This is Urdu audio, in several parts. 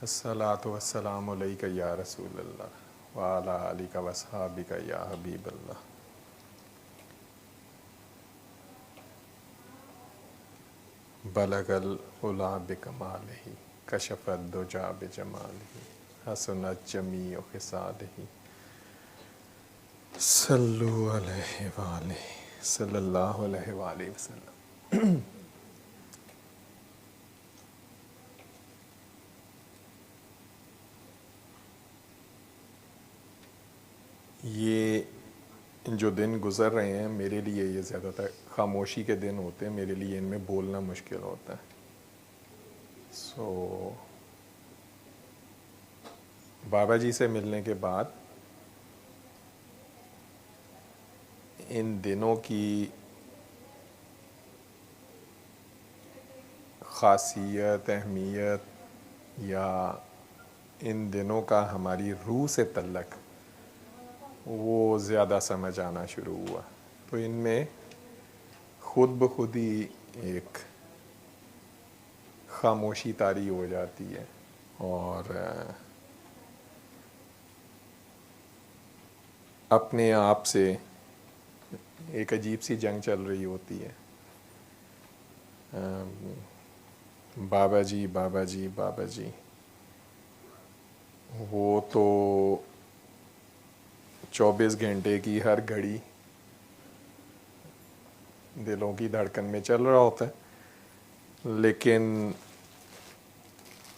الصلاۃ والسلام علیک یا رسول اللہ وعلی آلک واصحابک یا حبیب اللہ۔ بلغ العلا بکمالہ کشف الدجی بجمالہ حسنت جمیع خصالہ صلو علیہ وآلہ صلی اللہ علیہ وآلہ وسلم۔ یہ جو دن گزر رہے ہیں میرے لیے یہ زیادہ تر خاموشی کے دن ہوتے ہیں، میرے لیے ان میں بولنا مشکل ہوتا ہے۔ بابا جی سے ملنے کے بعد ان دنوں کی خاصیت، اہمیت یا ان دنوں کا ہماری روح سے تعلق وہ زیادہ سمجھ آنا شروع ہوا، تو ان میں خود بخود ہی ایک خاموشی طاری ہو جاتی ہے اور اپنے آپ سے ایک عجیب سی جنگ چل رہی ہوتی ہے۔ بابا جی بابا جی بابا جی، وہ تو 24 گھنٹے کی ہر گھڑی دلوں کی دھڑکن میں چل رہا ہوتا ہے، لیکن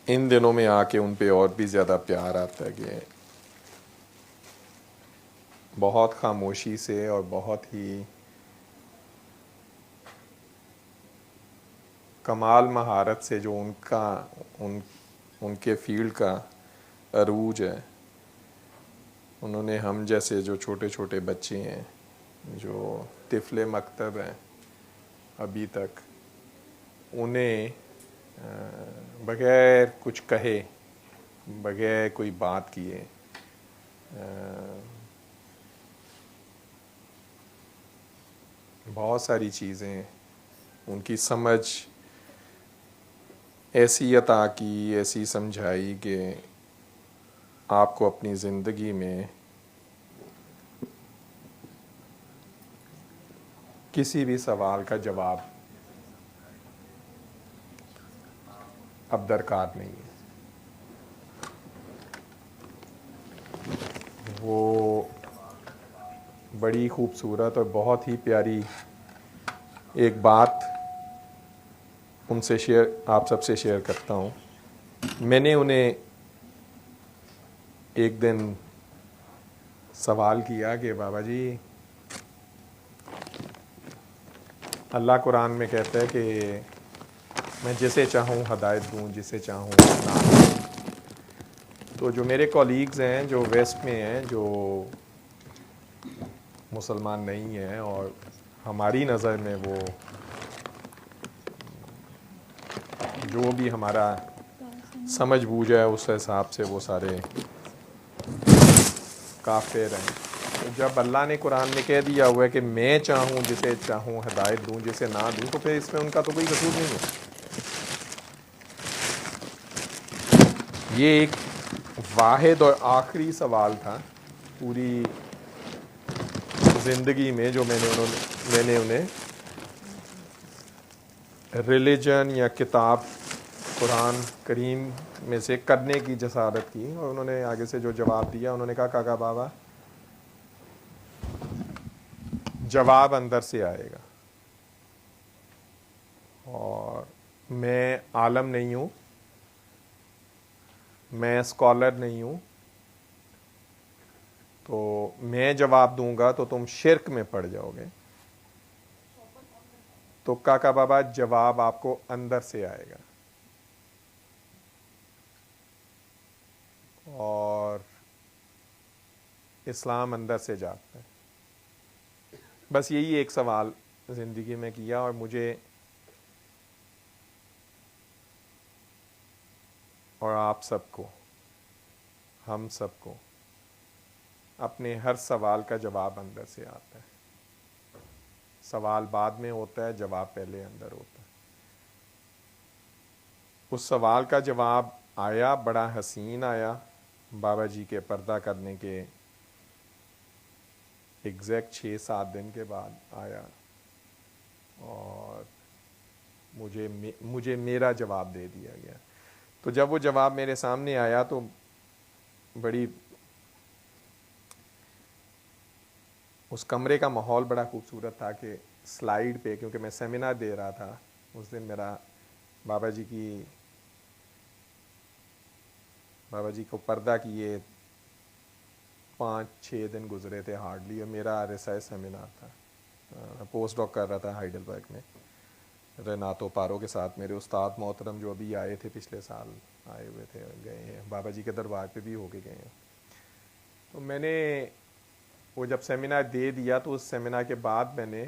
ان دنوں میں آ کے ان پہ اور بھی زیادہ پیار آتا ہے کہ بہت خاموشی سے اور بہت ہی کمال مہارت سے جو ان کے فیلڈ کا عروج ہے، انہوں نے ہم جیسے جو چھوٹے چھوٹے بچے ہیں، جو طفل مکتب ہیں ابھی تک، انہیں بغیر کچھ کہے، بغیر کوئی بات کیے بہت ساری چیزیں ان کی سمجھ ایسی عطا کی، ایسی سمجھائی کہ آپ کو اپنی زندگی میں کسی بھی سوال کا جواب اب درکار نہیں ہے۔ وہ بڑی خوبصورت اور بہت ہی پیاری ایک بات ان سے آپ سب سے شیئر کرتا ہوں۔ میں نے انہیں ایک دن سوال کیا کہ بابا جی، اللہ قرآن میں کہتا ہے کہ میں جسے چاہوں ہدایت دوں، جسے چاہوں نہ دوں۔ تو جو میرے کولیگز ہیں جو ویسٹ میں ہیں، جو مسلمان نہیں ہیں اور ہماری نظر میں وہ جو بھی ہمارا سمجھ بوجھ ہے اس حساب سے وہ سارے کافر ہیں، تو جب اللہ نے قرآن میں کہہ دیا ہوا ہے کہ میں چاہوں جسے چاہوں ہدایت دوں، جسے نہ دوں، تو پھر اس میں ان کا تو کوئی قصور نہیں ہے۔ یہ ایک واحد اور آخری سوال تھا پوری زندگی میں جو میں نے انہیں ریلیجن یا کتاب قرآن کریم میں سے کرنے کی جسارت کی، اور انہوں نے آگے سے جو جواب دیا، انہوں نے کہا کاکا بابا جواب اندر سے آئے گا، اور میں عالم نہیں ہوں، میں اسکالر نہیں ہوں، تو میں جواب دوں گا تو تم شرک میں پڑ جاؤ گے، تو کاکا بابا جواب آپ کو اندر سے آئے گا، اور اسلام اندر سے جاتا ہے۔ بس یہی ایک سوال زندگی میں کیا، اور مجھے اور آپ سب کو، ہم سب کو اپنے ہر سوال کا جواب اندر سے آتا ہے۔ سوال بعد میں ہوتا ہے، جواب پہلے اندر ہوتا ہے۔ اس سوال کا جواب آیا بڑا حسین آیا بابا جی کے پردہ کرنے کے ایگزیکٹ 6-7 دن کے بعد آیا اور مجھے میرا جواب دے دیا گیا. تو جب وہ جواب میرے سامنے آیا تو بڑی اس کمرے کا ماحول بڑا خوبصورت تھا کہ سلائیڈ پہ، کیونکہ میں سیمینار دے رہا تھا اس دن، میرا بابا جی کو پردہ کیے 5-6 دن گزرے تھے ہارڈلی، اور میرا ریسرچ سیمینار تھا. پوسٹ ڈاک کر رہا تھا ہائیڈلبرگ میں ریناتو پارو کے ساتھ. میرے استاد محترم جو ابھی آئے تھے پچھلے سال آئے ہوئے تھے، گئے ہیں بابا جی کے دربار پہ بھی ہو کے گئے ہیں. تو میں نے وہ جب سیمینار دے دیا تو اس سیمینار کے بعد میں نے،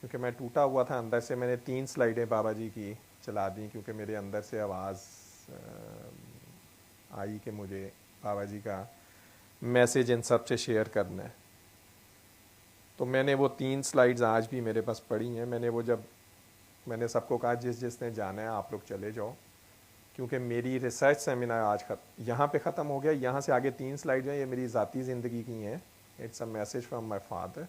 کیونکہ میں ٹوٹا ہوا تھا اندر سے، میں نے 3 سلائیڈیں بابا جی کی چلا دیں، کیونکہ میرے اندر سے آواز آئی کہ مجھے بابا جی کا میسیج ان سب سے شیئر کرنا ہے. تو میں نے وہ 3 سلائیڈز آج بھی میرے پاس پڑھی ہیں. میں نے سب کو کہا جس نے جانا ہے آپ لوگ چلے جاؤ، کیونکہ میری ریسرچ سیمینار آج یہاں پہ ختم ہو گیا. یہاں سے آگے 3 سلائیڈ ہیں، یہ میری ذاتی زندگی کی ہیں. It's a message from my father.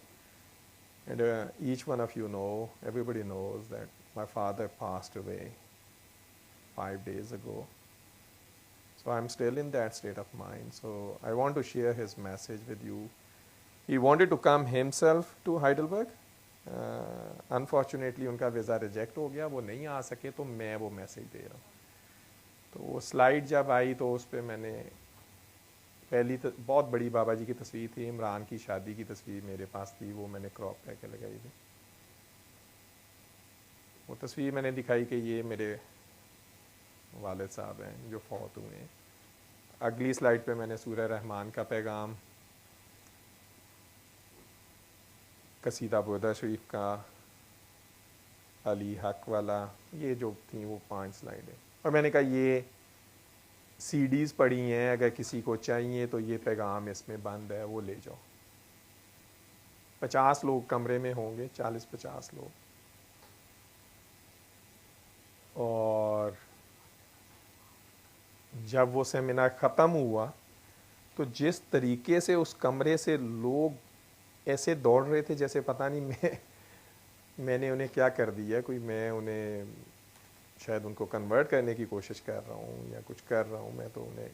And each one of you know, everybody knows that my father passed away 5 days ago. So I'm still in that state of mind. So I want to share his message with you. He wanted to come himself to Heidelberg. Unfortunately ان کا ویزا ریجیکٹ ہو گیا، وہ نہیں آ سکے، تو میں وہ میسیج دے رہا ہوں. تو وہ سلائیڈ جب آئی تو اس پہ میں نے پہلی بہت بڑی بابا جی کی تصویر تھی، عمران کی شادی کی تصویر میرے پاس تھی، وہ میں نے کراپ کر کے لگائی تھی. وہ تصویر میں نے دکھائی کہ یہ میرے والد صاحب ہیں جو فوت ہوئے ہیں. اگلی سلائیڈ پہ میں نے سورہ رحمان کا پیغام، قصیدہ بودہ شریف کا، علی حق والا، یہ جو تھیں وہ 5 سلائیڈیں. اور میں نے کہا یہ سی ڈیز پڑی ہیں، اگر کسی کو چاہیے تو یہ پیغام اس میں بند ہے، وہ لے جاؤ. 50 لوگ کمرے میں ہوں گے، 40-50 لوگ. اور جب وہ سیمینار ختم ہوا تو جس طریقے سے اس کمرے سے لوگ ایسے دوڑ رہے تھے جیسے پتہ نہیں میں نے انہیں کیا کر دیا، کوئی میں انہیں شاید ان کو کنورٹ کرنے کی کوشش کر رہا ہوں یا کچھ کر رہا ہوں. میں تو انہیں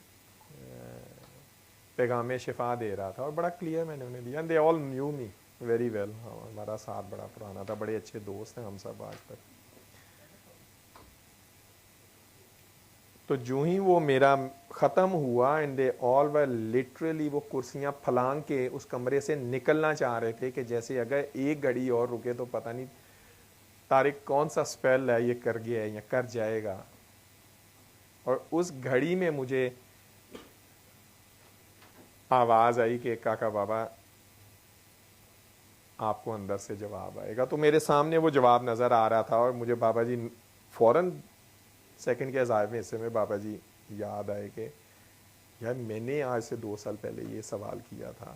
پیغام شفا دے رہا تھا اور بڑا کلیئر میں نے انہیں دیا. دے آل نیو می ویری ویل. ہمارا ساتھ بڑا پرانا تھا، بڑے اچھے دوست ہیں ہم سب آج تک. تو جو ہی وہ میرا ختم ہوا and they all were literally, وہ کرسیاں پھلانگ کے اس کمرے سے نکلنا چاہ رہے تھے کہ جیسے اگر ایک گھڑی اور رکے تو پتہ نہیں طارق کون سا اسپیل ہے یہ کر گیا ہے یا کر جائے گا. اور اس گھڑی میں مجھے آواز آئی کہ کاکا بابا آپ کو اندر سے جواب آئے گا. تو میرے سامنے وہ جواب نظر آ رہا تھا اور مجھے بابا جی فوراً سیکنڈ کے عذاب میں حصے میں بابا جی یاد آئے کہ یار میں نے آج سے 2 سال پہلے یہ سوال کیا تھا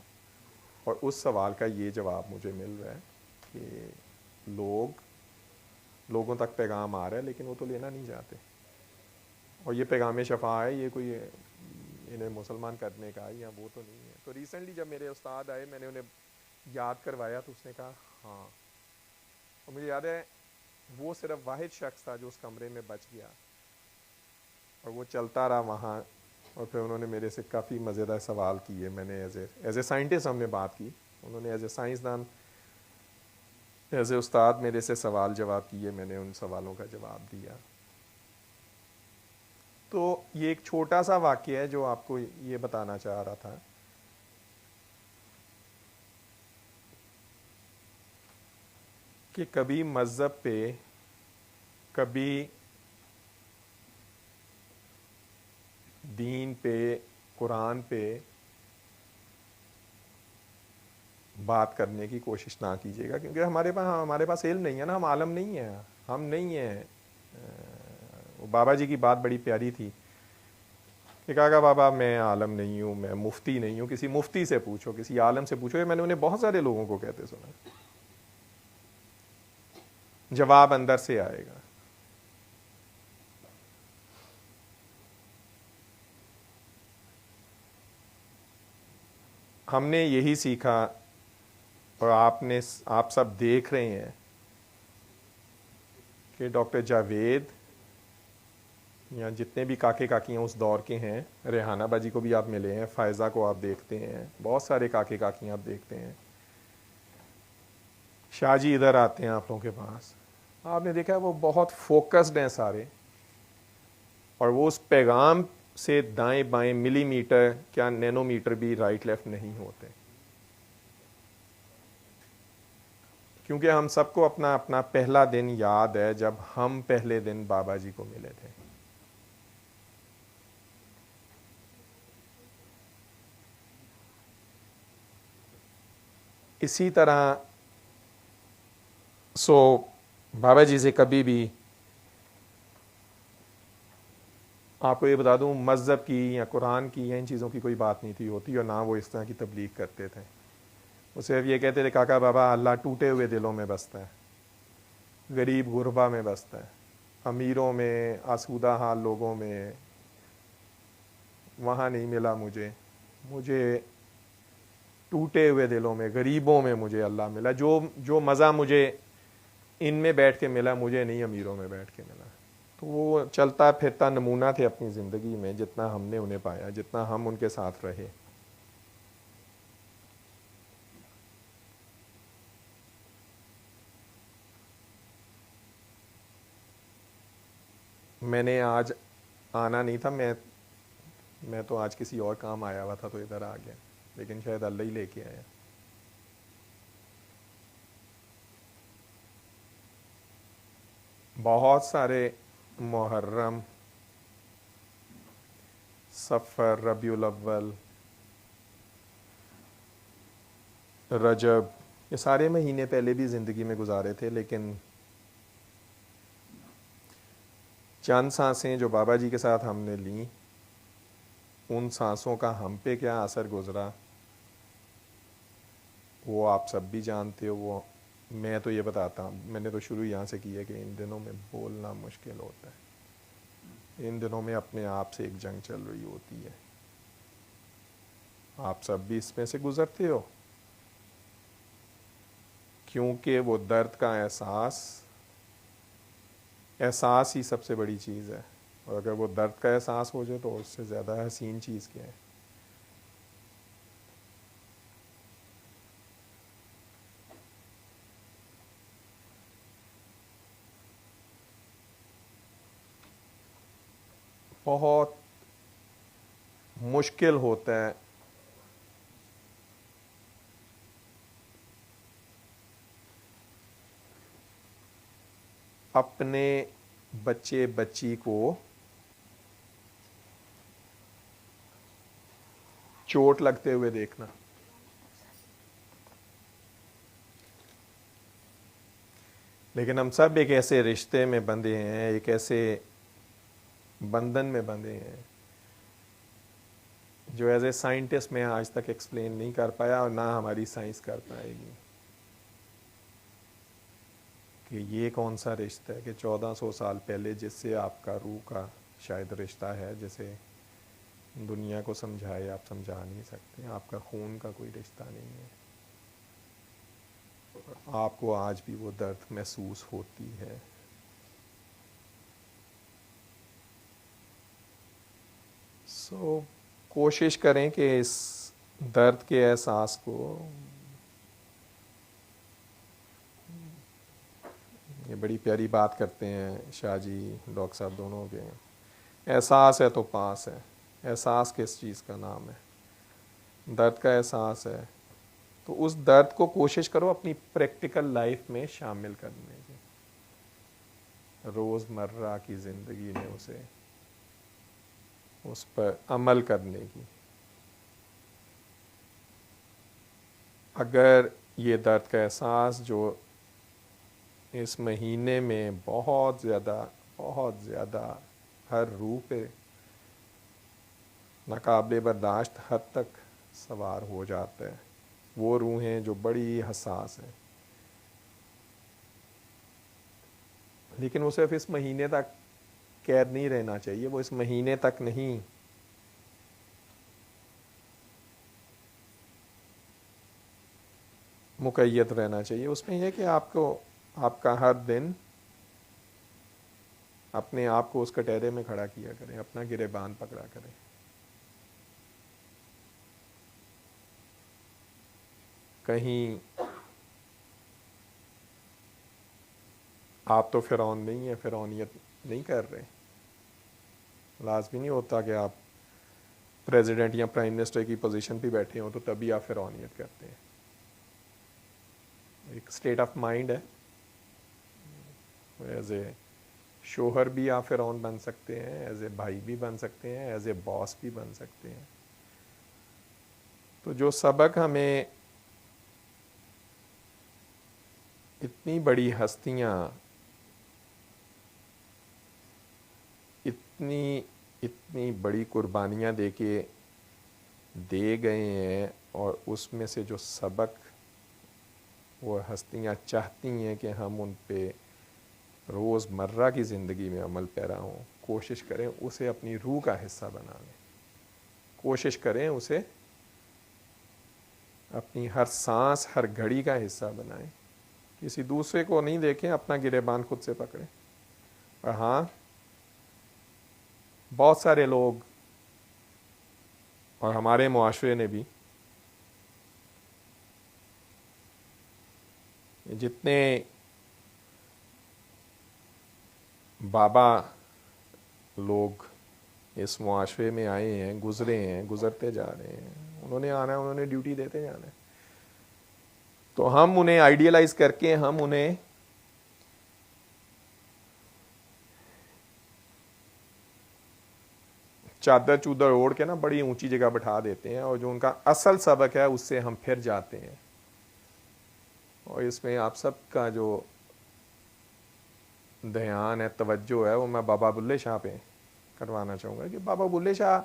اور اس سوال کا یہ جواب مجھے مل رہا ہے کہ لوگوں تک پیغام آ رہا ہے لیکن وہ تو لینا نہیں چاہتے. اور یہ پیغام شفا ہے، یہ کوئی انہیں مسلمان کرنے کا یا وہ تو نہیں ہے. تو ریسنٹلی جب میرے استاد آئے میں نے انہیں یاد کروایا تو اس نے کہا ہاں. اور مجھے یاد ہے وہ صرف واحد شخص تھا جو اس کمرے میں بچ گیا اور وہ چلتا رہا وہاں. اور پھر انہوں نے میرے سے کافی مزیدار سوال کیے. میں نے ایز اے سائنٹسٹ ہم نے بات کی، انہوں نے ایز اے سائنسدان، ایز اے استاد میرے سے سوال جواب کیے. میں نے ان سوالوں کا جواب دیا. تو یہ ایک چھوٹا سا واقعہ ہے جو آپ کو یہ بتانا چاہ رہا تھا کہ کبھی مذہب پہ، کبھی دین پہ، قرآن پہ بات کرنے کی کوشش نہ کیجیے گا، کیونکہ ہمارے پاس علم نہیں ہے نا، ہم عالم نہیں ہیں، ہم نہیں ہیں. بابا جی کی بات بڑی پیاری تھی کہ کہا بابا میں عالم نہیں ہوں، میں مفتی نہیں ہوں، کسی مفتی سے پوچھو، کسی عالم سے پوچھو. یہ میں نے انہیں بہت سارے لوگوں کو کہتے سنا. جواب اندر سے آئے گا. ہم نے یہی سیکھا، اور آپ سب دیکھ رہے ہیں کہ ڈاکٹر جاوید یا جتنے بھی کاکے کاکیاں اس دور کے ہیں، ریحانہ باجی کو بھی آپ ملے ہیں، فائزہ کو آپ دیکھتے ہیں، بہت سارے کاکے کاکیاں آپ دیکھتے ہیں، شاہ جی ادھر آتے ہیں آپ لوگوں کے پاس، آپ نے دیکھا وہ بہت فوکسڈ ہیں سارے، اور وہ اس پیغام سے دائیں بائیں ملی میٹر کیا نینو میٹر بھی رائٹ لیفٹ نہیں ہوتے، کیونکہ ہم سب کو اپنا اپنا پہلا دن یاد ہے جب ہم پہلے دن بابا جی کو ملے تھے. اسی طرح بابا جی سے کبھی بھی، آپ کو یہ بتا دوں، مذہب کی یا قرآن کی یا ان چیزوں کی کوئی بات نہیں تھی ہوتی، اور نہ وہ اس طرح کی تبلیغ کرتے تھے. وہ صرف یہ کہتے تھے کاکا بابا اللہ ٹوٹے ہوئے دلوں میں بستا ہے، غریب غربا میں بستا ہے، امیروں میں، آسودہ حال لوگوں میں، وہاں نہیں ملا مجھے ٹوٹے ہوئے دلوں میں، غریبوں میں مجھے اللہ ملا. جو مزہ مجھے ان میں بیٹھ کے ملا، مجھے نہیں امیروں میں بیٹھ کے ملا. تو وہ چلتا پھرتا نمونہ تھے اپنی زندگی میں، جتنا ہم نے انہیں پایا، جتنا ہم ان کے ساتھ رہے. میں نے آج آنا نہیں تھا، میں تو آج کسی اور کام آیا ہوا تھا تو ادھر آ گیا، لیکن شاید اللہ ہی لے کے آیا. بہت سارے محرم، صفر، ربیع الاول، رجب، یہ سارے مہینے پہلے بھی زندگی میں گزارے تھے، لیکن چند سانسیں جو بابا جی کے ساتھ ہم نے لیں، ان سانسوں کا ہم پہ کیا اثر گزرا وہ آپ سب بھی جانتے ہو. وہ میں تو یہ بتاتا ہوں، میں نے تو شروع یہاں سے کی ہے کہ ان دنوں میں بولنا مشکل ہوتا ہے، ان دنوں میں اپنے آپ سے ایک جنگ چل رہی ہوتی ہے. آپ سب بھی اس میں سے گزرتے ہو، کیونکہ وہ درد کا احساس ہی سب سے بڑی چیز ہے. اور اگر وہ درد کا احساس ہو جائے تو اس سے زیادہ حسین چیز کیا ہے. بہت مشکل ہوتا ہے اپنے بچے بچی کو چوٹ لگتے ہوئے دیکھنا. لیکن ہم سب ایک ایسے رشتے میں بندھے ہیں، ایک ایسے بندھن میں بندھے ہیں جو ایز اے سائنٹسٹ میں آج تک ایکسپلین نہیں کر پایا، اور نہ ہماری سائنس کر پائے گی، کہ یہ کون سا رشتہ ہے کہ 1400 سال پہلے جس سے آپ کا روح کا شاید رشتہ ہے، جسے دنیا کو سمجھائے آپ سمجھا نہیں سکتے. آپ کا خون کا کوئی رشتہ نہیں ہے، آپ کو آج بھی وہ درد محسوس ہوتی ہے. کوشش کریں کہ اس درد کے احساس کو، یہ بڑی پیاری بات کرتے ہیں شاہ جی ڈاکٹر صاحب دونوں کے، احساس ہے تو پاس ہے. احساس کس چیز کا نام ہے؟ درد کا احساس ہے. تو اس درد کو کوشش کرو اپنی پریکٹیکل لائف میں شامل کرنے کی، روز مرہ کی زندگی میں اس پر عمل کرنے کی. اگر یہ درد کا احساس جو اس مہینے میں بہت زیادہ ہر روح پہ ناقابل برداشت حد تک سوار ہو جاتا ہے، وہ روحیں جو بڑی حساس ہیں، لیکن وہ صرف اس مہینے تک قید نہیں رہنا چاہیے. وہ اس مہینے تک نہیں، مقید رہنا چاہیے. اس میں یہ کہ آپ کا ہر دن اپنے آپ کو اس کٹہرے میں کھڑا کیا کریں, اپنا گریبان پکڑا کریں. کہیں آپ تو فرعون نہیں ہیں, فرعونیت نہیں کر رہے. لازمی نہیں ہوتا کہ آپ پریزیڈنٹ یا پرائم منسٹر کی پوزیشن پہ بیٹھے ہوں تو تبھی آپ فرعونیت کرتے ہیں. ایک اسٹیٹ آف مائنڈ ہے. ایز اے شوہر بھی آپ فرعون بن سکتے ہیں, ایز اے بھائی بھی بن سکتے ہیں, ایز اے باس بھی بن سکتے ہیں. تو جو سبق ہمیں اتنی بڑی ہستیاں اتنی بڑی قربانیاں دے کے دے گئے ہیں, اور اس میں سے جو سبق وہ ہستیاں چاہتی ہیں کہ ہم ان پہ روز مرہ کی زندگی میں عمل پیرا ہوں, کوشش کریں اسے اپنی روح کا حصہ بنا لیں. کوشش کریں اسے اپنی ہر سانس, ہر گھڑی کا حصہ بنائیں. کسی دوسرے کو نہیں دیکھیں, اپنا گریبان خود سے پکڑیں. اور ہاں, بہت سارے لوگ اور ہمارے معاشرے نے بھی جتنے بابا لوگ اس معاشرے میں آئے ہیں, گزرے ہیں, گزرتے جا رہے ہیں, انہوں نے آنا ہے, انہوں نے ڈیوٹی دیتے جانا ہے. تو ہم انہیں آئیڈیلائز کر کے ہم انہیں چادر چودر اوڑھ کے نا بڑی اونچی جگہ بٹھا دیتے ہیں, اور جو ان کا اصل سبق ہے اس سے ہم پھر جاتے ہیں. اور اس میں آپ سب کا جو دھیان ہے, توجہ ہے, وہ میں بابا بلے شاہ پہ کروانا چاہوں گا کہ بابا بلے شاہ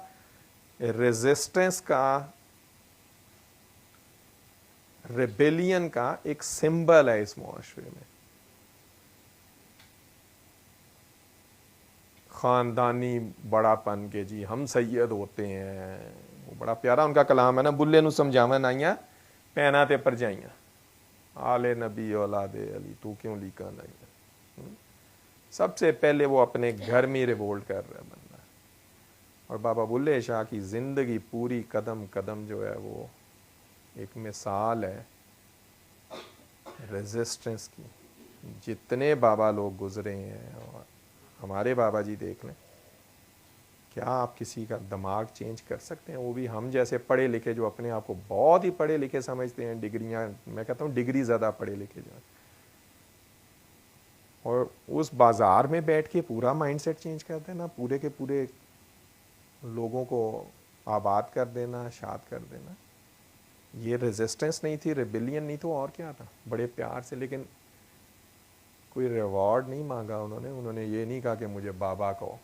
ریزسٹنس کا, ریبیلین کا ایک سمبل ہے اس معاشرے میں. خاندانی بڑا پن کے جی ہم سید ہوتے ہیں, وہ بڑا پیارا ان کا کلام ہے نا, بلے نو سمجھاویں نائیاں پینا تے پر جائیاں, آل نبی اولاد علی تو کیوں لیکا نہیں. سب سے پہلے وہ اپنے گھر میں ریوولٹ کر رہا ہے بندہ. اور بابا بلے شاہ کی زندگی پوری قدم قدم جو ہے وہ ایک مثال ہے ریزسٹنس کی. جتنے بابا لوگ گزرے ہیں, اور ہمارے بابا جی دیکھ لیں, کیا آپ کسی کا دماغ چینج کر سکتے ہیں؟ وہ بھی ہم جیسے پڑھے لکھے جو اپنے آپ کو بہت ہی پڑھے لکھے سمجھتے ہیں, ڈگریاں, میں کہتا ہوں ڈگری زیادہ پڑھے لکھے جو ہیں, اور اس بازار میں بیٹھ کے پورا مائنڈ سیٹ چینج کر دینا, پورے کے پورے لوگوں کو آباد کر دینا, شاد کر دینا. یہ ریزسٹنس نہیں تھی, ریبیلین نہیں تو اور کیا تھا. بڑے پیار سے, لیکن کوئی ریوارڈ نہیں مانگا انہوں نے یہ نہیں کہا کہ مجھے بابا کو.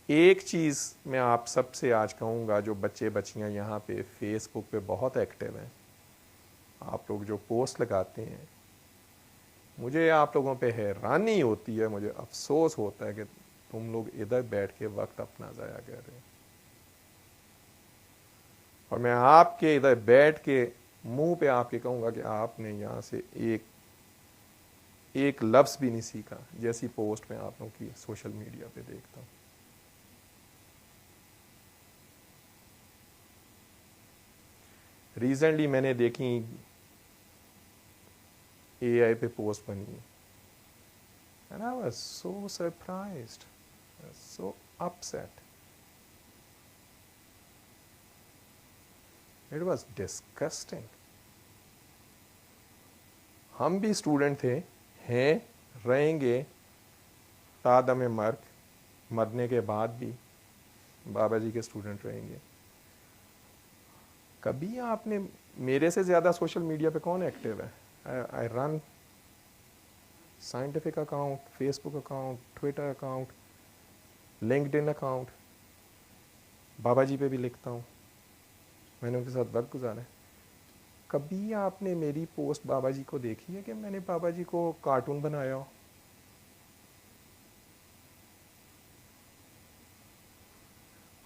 ایک چیز میں آپ سب سے آج کہوں گا, جو بچے بچیاں یہاں پہ فیس بک پہ بہت ایکٹیو ہیں, آپ لوگ جو پوسٹ لگاتے ہیں, مجھے آپ لوگوں پہ حیرانی ہوتی ہے, مجھے افسوس ہوتا ہے کہ تم لوگ ادھر بیٹھ کے وقت اپنا ضائع کر رہے ہیں. اور میں آپ کے ادھر بیٹھ کے منہ پہ آپ کے کہوں گا کہ آپ نے یہاں سے ایک لفظ بھی نہیں سیکھا, جیسی پوسٹ میں آپ لوگوں کی سوشل میڈیا پہ دیکھتا ہوں. ریسنٹلی میں نے دیکھی اے آئی پہ پوسٹ بنی, and I was so surprised, so upset. It was disgusting. ہم بھی اسٹوڈنٹ تھے, ہیں, رہیں گے تادم مرگ, مرنے کے بعد بھی بابا جی کے اسٹوڈنٹ رہیں گے. کبھی آپ نے, میرے سے زیادہ سوشل میڈیا پہ کون ایکٹیو ہے؟ آئی رن scientific account, face book account, Twitter account, linked in account, بابا جی پہ بھی لکھتا ہوں, میں نے ان کے ساتھ وقت گزارا ہے. کبھی آپ نے میری پوسٹ بابا جی کو دیکھی ہے کہ میں نے بابا جی کو کارٹون بنایا ہو؟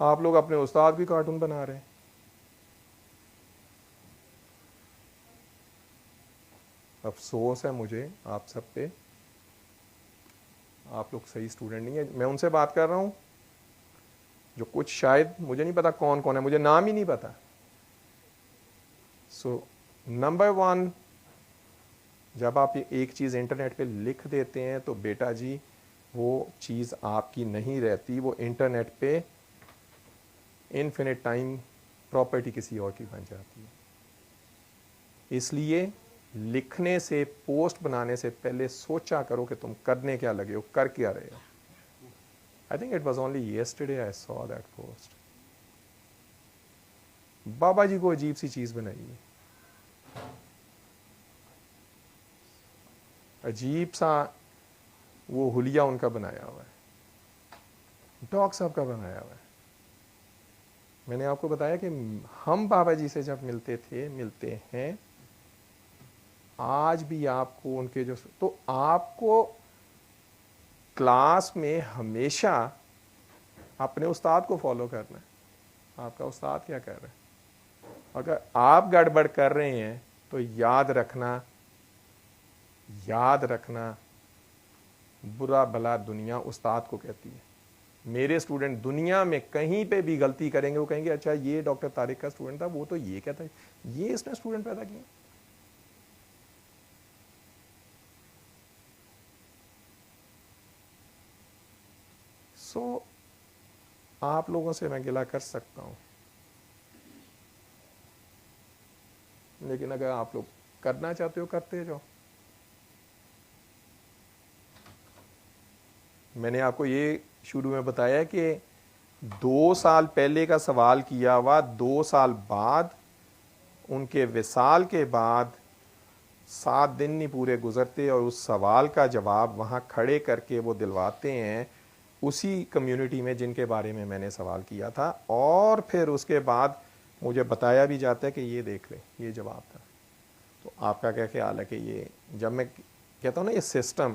آپ لوگ اپنے استاد بھی کارٹون بنا رہے ہیں. افسوس ہے مجھے آپ سب پہ, آپ لوگ صحیح اسٹوڈنٹ نہیں ہیں. میں ان سے بات کر رہا ہوں جو کچھ شاید, مجھے نہیں پتا کون کون ہے, مجھے نام ہی نہیں پتا. سو نمبر ون, جب آپ ایک چیز انٹرنیٹ پہ لکھ دیتے ہیں تو بیٹا جی وہ چیز آپ کی نہیں رہتی, وہ انٹرنیٹ پہ انفینٹ ٹائم پراپرٹی کسی اور کی بن جاتی ہے. اس لیے لکھنے سے, پوسٹ بنانے سے پہلے سوچا کرو کہ تم کرنے کیا لگے ہو, کر کیا رہے ہو. I think it was only yesterday I saw that post. بابا جی کو عجیب سی چیز بنائی ہے, عجیب سا وہ حلیہ ان کا بنایا ہوا ہے, ڈاکٹر صاحب کا بنایا ہوا ہے. میں نے آپ کو بتایا کہ ہم بابا جی سے جب ملتے ہیں, آج بھی آپ کو ان کے جو, تو آپ کو کلاس میں ہمیشہ اپنے استاد کو فالو کرنا ہے. آپ کا استاد کیا کر رہا ہے, اگر آپ گڑبڑ کر رہے ہیں تو یاد رکھنا برا بھلا دنیا استاد کو کہتی ہے. میرے اسٹوڈنٹ دنیا میں کہیں پہ بھی غلطی کریں گے, وہ کہیں گے اچھا یہ ڈاکٹر طارق کا اسٹوڈنٹ تھا, وہ تو یہ کہتا ہے, یہ اس نے اسٹوڈنٹ پیدا کیا. سو آپ لوگوں سے میں گلہ کر سکتا ہوں, لیکن اگر آپ لوگ کرنا چاہتے ہو کرتے جاؤ. میں نے آپ کو یہ شروع میں بتایا کہ 2 سال پہلے کا سوال کیا ہوا, 2 سال بعد ان کے وصال کے بعد 7 دن نہیں پورے گزرتے اور اس سوال کا جواب وہاں کھڑے کر کے وہ دلواتے ہیں اسی کمیونٹی میں جن کے بارے میں نے سوال کیا تھا. اور پھر اس کے بعد مجھے بتایا بھی جاتا ہے کہ یہ دیکھ لیں یہ جواب تھا. تو آپ کا کیا خیال ہے کہ یہ, جب میں کہتا ہوں نا یہ سسٹم,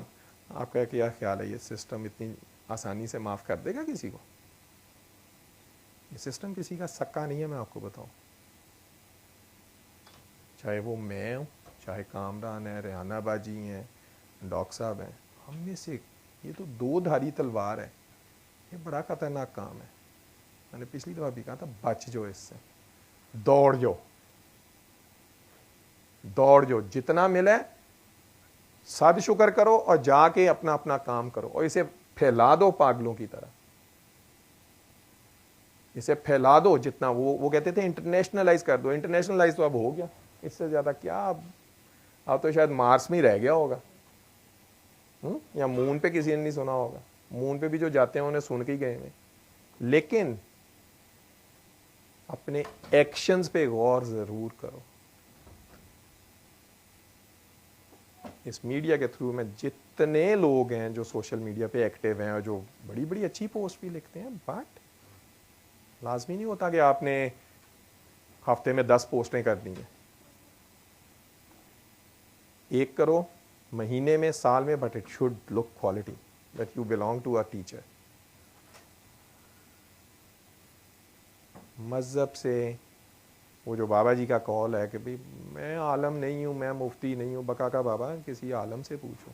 آپ کا کیا خیال ہے یہ سسٹم اتنی آسانی سے معاف کر دے گا کسی کو؟ یہ سسٹم کسی کا سکا نہیں ہے, میں آپ کو بتاؤں. چاہے وہ میں ہوں, چاہے کامران ہے, ریحانہ باجی ہیں, ڈاکٹر صاحب ہیں, ہم میں سے یہ تو 2 دھاری تلوار ہے. یہ بڑا خطرناک کام ہے. میں نے پچھلی دفعہ بھی کہا تھا بچ جو اس سے, دوڑ جو جتنا ملے سب شکر کرو اور جا کے اپنا اپنا کام کرو, اور اسے پھیلا دو پاگلوں کی طرح. اسے پھیلا دو جتنا, وہ کہتے تھے انٹرنیشنلائز کر دو. انٹرنیشنلائز تو اب ہو گیا, اس سے زیادہ کیا اب تو شاید مارس میں ہی رہ گیا ہوگا, یا مون پہ کسی نے نہیں سنا ہوگا. مون پہ بھی جو جاتے ہیں انہیں سن کے ہی گئے ہیں. لیکن اپنے ایکشنز پہ غور ضرور کرو. اس میڈیا کے تھرو میں جتنے لوگ ہیں جو سوشل میڈیا پہ ایکٹیو ہیں اور جو بڑی بڑی اچھی پوسٹ بھی لکھتے ہیں, بٹ لازمی نہیں ہوتا کہ آپ نے ہفتے میں 10 پوسٹیں کرنی ہیں. ایک کرو مہینے میں, سال میں, but it should look quality that you belong to a teacher. مذہب سے وہ جو بابا جی کا کال ہے کہ بھئی میں عالم نہیں ہوں, میں مفتی نہیں ہوں, بکا کا بابا کسی عالم سے پوچھو.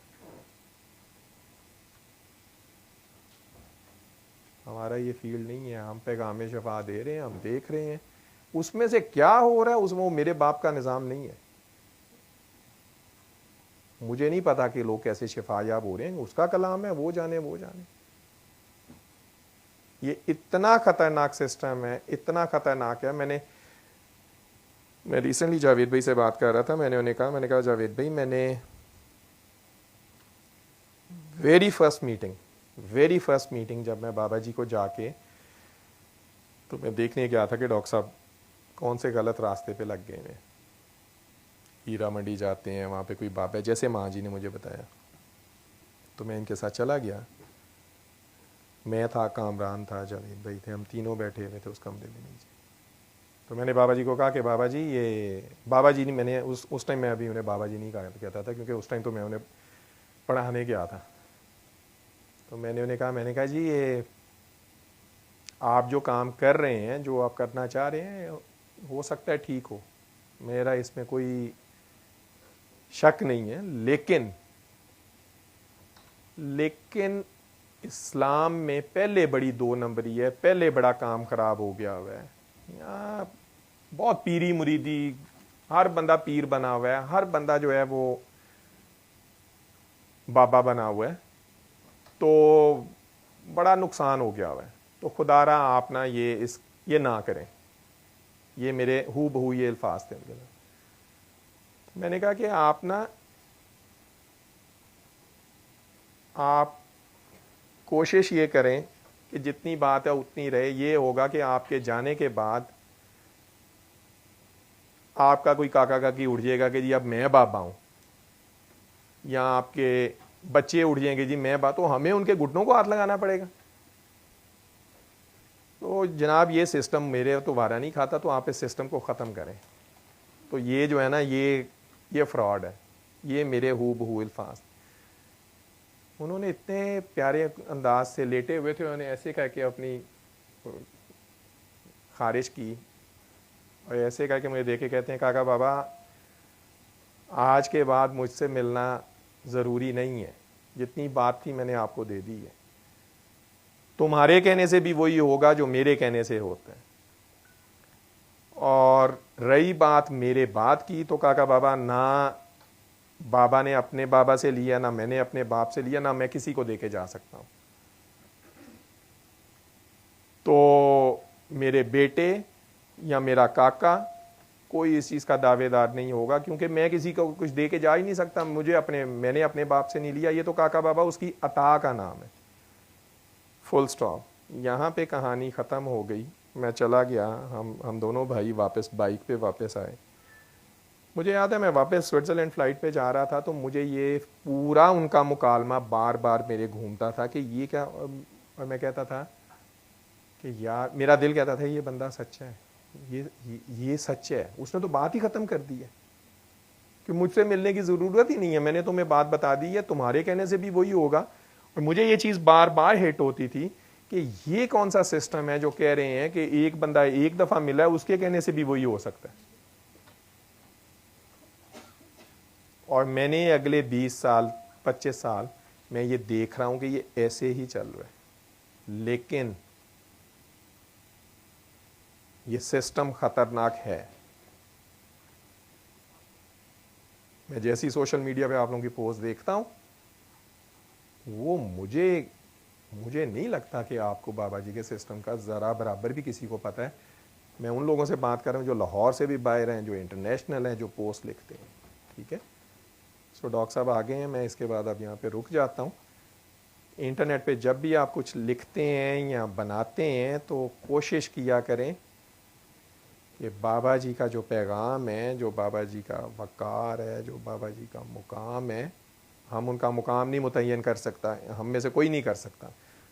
ہمارا یہ فیلڈ نہیں ہے, ہم پیغام شفا دے رہے ہیں, ہم دیکھ رہے ہیں اس میں سے کیا ہو رہا ہے. اس میں وہ میرے باپ کا نظام نہیں ہے. مجھے نہیں پتا کہ لوگ کیسے شفا یاب ہو رہے ہیں, اس کا کلام ہے, وہ جانے. یہ اتنا خطرناک سسٹم ہے, اتنا خطرناک ہے. میں ریسنٹلی جاوید بھائی سے بات کر رہا تھا, میں نے انہیں کہا جاوید بھائی میں نے ویری فرسٹ میٹنگ جب میں بابا جی کو جا کے, تو میں دیکھنے گیا تھا کہ ڈاکٹر صاحب کون سے غلط راستے پہ لگ گئے ہیں. ہیرا منڈی جاتے ہیں, وہاں پہ کوئی بابا ہے جیسے ماں جی نے مجھے بتایا, تو میں ان کے ساتھ چلا گیا. میں تھا, کامران تھا, جاوید بھائی تھے, ہم تینوں بیٹھے ہوئے تھے اس کمرے میں نیچے. تو میں نے بابا جی کو کہا کہ بابا جی یہ بابا جی نہیں, میں نے اس ٹائم میں ابھی انہیں بابا جی نہیں کہتا تھا کیونکہ اس ٹائم تو میں انہیں پڑھانے گیا تھا. تو میں نے انہیں کہا, جی یہ آپ جو کام کر رہے ہیں, جو آپ کرنا چاہ رہے ہیں, ہو سکتا ہے ٹھیک ہو, میرا اس میں کوئی شک نہیں ہے, لیکن اسلام میں پہلے بڑی 2 نمبری ہے, پہلے بڑا کام خراب ہو گیا ہوا ہے. یہاں بہت پیری مریدی, ہر بندہ پیر بنا ہوا ہے, ہر بندہ جو ہے وہ بابا بنا ہوا ہے, تو بڑا نقصان ہو گیا ہوا ہے. تو خدا را آپ نا یہ نہ کریں. یہ میرے ہو بہو یہ الفاظ تھے. میں نے کہا کہ آپ کوشش یہ کریں کہ جتنی بات ہے اتنی رہے. یہ ہوگا کہ آپ کے جانے کے بعد آپ کا کوئی کاکا کاکی اٹھ جائے گا کہ جی اب میں بابا ہوں, یا آپ کے بچے اٹھ جائیں گے جی میں بات, تو ہمیں ان کے گھٹنوں کو ہاتھ لگانا پڑے گا. تو جناب یہ سسٹم میرے تو وارا نہیں کھاتا, تو آپ اس سسٹم کو ختم کریں. تو یہ جو ہے نا یہ فراڈ ہے. یہ میرے ہو بہو الفاظ. انہوں نے اتنے پیارے انداز سے لیٹے ہوئے تھے, انہوں نے ایسے کہہ کے اپنی خارج کی, اور ایسے کہہ کے مجھے دیکھ کے کہتے ہیں کاکا بابا آج کے بعد مجھ سے ملنا ضروری نہیں ہے, جتنی بات تھی میں نے آپ کو دے دی ہے. تمہارے کہنے سے بھی وہی ہوگا جو میرے کہنے سے ہوتا ہے. اور رہی بات میرے بات کی, تو کاکا بابا نہ بابا نے اپنے بابا سے لیا, نہ میں نے اپنے باپ سے لیا, نہ میں کسی کو دے کے جا سکتا ہوں. تو میرے بیٹے یا میرا کاکا کوئی اس چیز کا دعوے دار نہیں ہوگا, کیونکہ میں کسی کو کچھ دے کے جا ہی نہیں سکتا. میں نے اپنے باپ سے نہیں لیا. یہ تو کاکا بابا اس کی عطا کا نام ہے. فل سٹاپ. یہاں پہ کہانی ختم ہو گئی. میں چلا گیا, ہم دونوں بھائی واپس بائک پہ واپس آئے. مجھے یاد ہے میں واپس سوئٹزرلینڈ فلائٹ پہ جا رہا تھا, تو مجھے یہ پورا ان کا مکالمہ بار بار میرے گھومتا تھا کہ یہ کیا, اور میں کہتا تھا کہ یار, میرا دل کہتا تھا یہ بندہ سچا ہے, یہ سچ ہے. اس نے تو بات ہی ختم کر دی ہے کہ مجھ سے ملنے کی ضرورت ہی نہیں ہے, میں نے تمہیں بات بتا دی ہے, تمہارے کہنے سے بھی وہی ہوگا. اور مجھے یہ چیز بار بار ہٹ ہوتی تھی کہ یہ کون سا سسٹم ہے جو کہہ رہے ہیں کہ ایک بندہ ایک دفعہ ملا ہے, اس کے کہنے سے بھی وہی ہو سکتا ہے. اور میں نے اگلے 20 سال 25 سال میں یہ دیکھ رہا ہوں کہ یہ ایسے ہی چل رہا ہے. لیکن یہ سسٹم خطرناک ہے. میں جیسی سوشل میڈیا پہ آپ لوگوں کی پوسٹ دیکھتا ہوں, وہ مجھے نہیں لگتا کہ آپ کو بابا جی کے سسٹم کا ذرا برابر بھی کسی کو پتہ ہے. میں ان لوگوں سے بات کر رہا ہوں جو لاہور سے بھی باہر ہیں, جو انٹرنیشنل ہیں, جو پوسٹ لکھتے ہیں. ٹھیک ہے, سو ڈاکٹر صاحب آگے ہیں, میں اس کے بعد اب یہاں پہ رک جاتا ہوں. انٹرنیٹ پہ جب بھی آپ کچھ لکھتے ہیں یا بناتے ہیں تو کوشش کیا کریں کہ بابا جی کا جو پیغام ہے, جو بابا جی کا وقار ہے, جو بابا جی کا مقام ہے, ہم ان کا مقام نہیں متعین کر سکتا, ہم میں سے کوئی نہیں کر سکتا,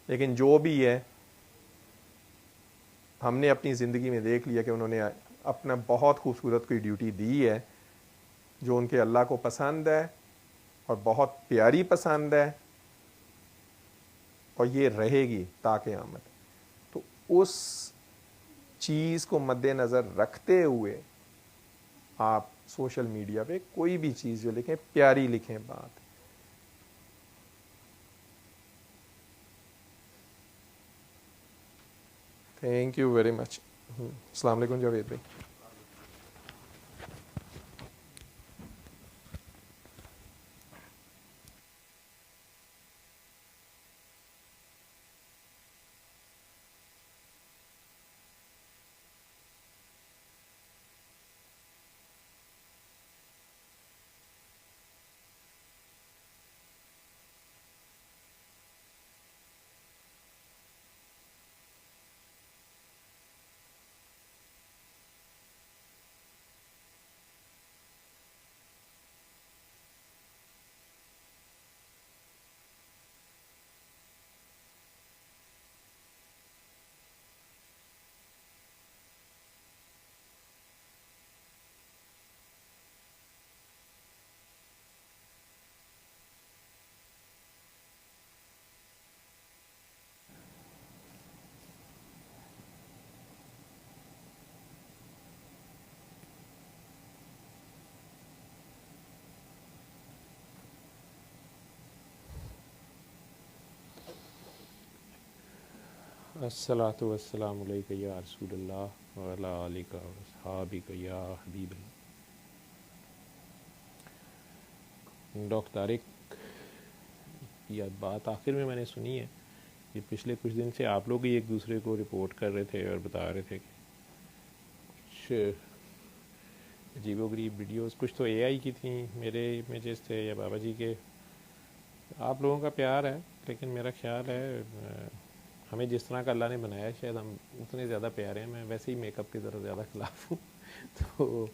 لیکن جو بھی ہے ہم نے اپنی زندگی میں دیکھ لیا کہ انہوں نے اپنا بہت خوبصورت کوئی ڈیوٹی دی ہے جو ان کے اللہ کو پسند ہے اور بہت پیاری پسند ہے, اور یہ رہے گی تا قیامت. تو اس چیز کو مد نظر رکھتے ہوئے آپ سوشل میڈیا پہ کوئی بھی چیز جو لکھیں, پیاری لکھیں بات. Thank you very much. السلام علیکم جاوید بھائی. الصلاۃ والسلام علیک یا رسول اللہ وعلی آلک و اصحابک یا حبیب اللہ۔ ڈاکٹر طارق، یہ بات آخر میں نے سنی ہے، یہ پچھلے کچھ دن سے آپ لوگ ہی ایک دوسرے کو رپورٹ کر رہے تھے اور بتا رہے تھے کہ کچھ عجیب و غریب ویڈیوز، کچھ تو اے آئی کی تھیں، میرے امیجز تھے یا بابا جی کے۔ آپ لوگوں کا پیار ہے، لیکن میرا خیال ہے ہمیں جس طرح کا اللہ نے بنایا ہے شاید ہم اتنے زیادہ پیارے ہیں۔ میں ویسے ہی میک اپ کی طرف زیادہ خلاف ہوں تو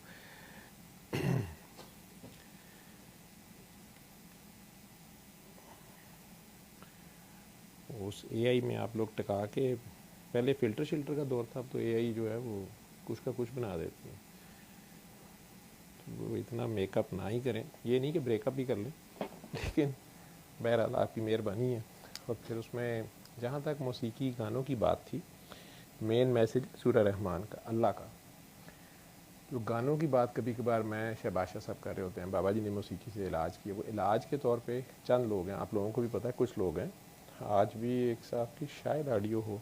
اس اے آئی میں آپ لوگ ٹکا کے، پہلے فلٹر شلٹر کا دور تھا، اب تو اے آئی جو ہے وہ کچھ کا کچھ بنا دیتی ہے۔ وہ اتنا میک اپ نہ ہی کریں، یہ نہیں کہ بریک اپ ہی کر لیں، لیکن بہرحال آپ کی مہربانی ہے۔ اور پھر اس میں جہاں تک موسیقی گانوں کی بات تھی، مین میسج سورہ رحمان کا، اللہ کا، جو گانوں کی بات کبھی کبھار میں شہباشہ صاحب کر رہے ہوتے ہیں، بابا جی نے موسیقی سے علاج کیا، وہ علاج کے طور پہ چند لوگ ہیں، آپ لوگوں کو بھی پتہ ہے کچھ لوگ ہیں، آج بھی ایک صاحب کی شاید آڈیو ہو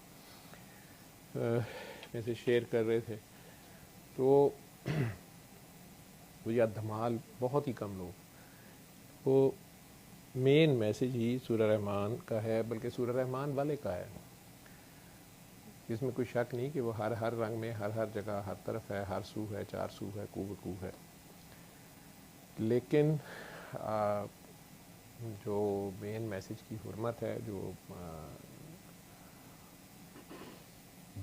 میں سے شیئر کر رہے تھے، تو وہ یا دھمال بہت ہی کم لوگ، وہ مین میسج ہی سورہ رحمان کا ہے، بلکہ سورہ رحمان والے کا ہے، جس میں کوئی شک نہیں کہ وہ ہر رنگ میں، ہر جگہ، ہر طرف ہے، ہر سو ہے، چار سو ہے، کو ہے، لیکن جو مین میسج کی حرمت ہے، جو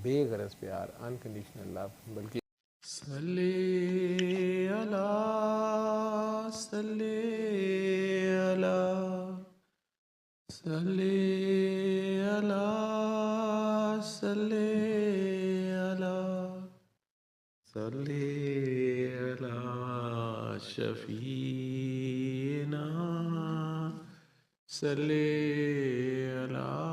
بے غرض پیار، انکنڈیشنل لو، بلکہ صلی اللہ، صلی اللہ، صلی اللہ، صلی اللہ، صلی اللہ شفیعنا، صلی اللہ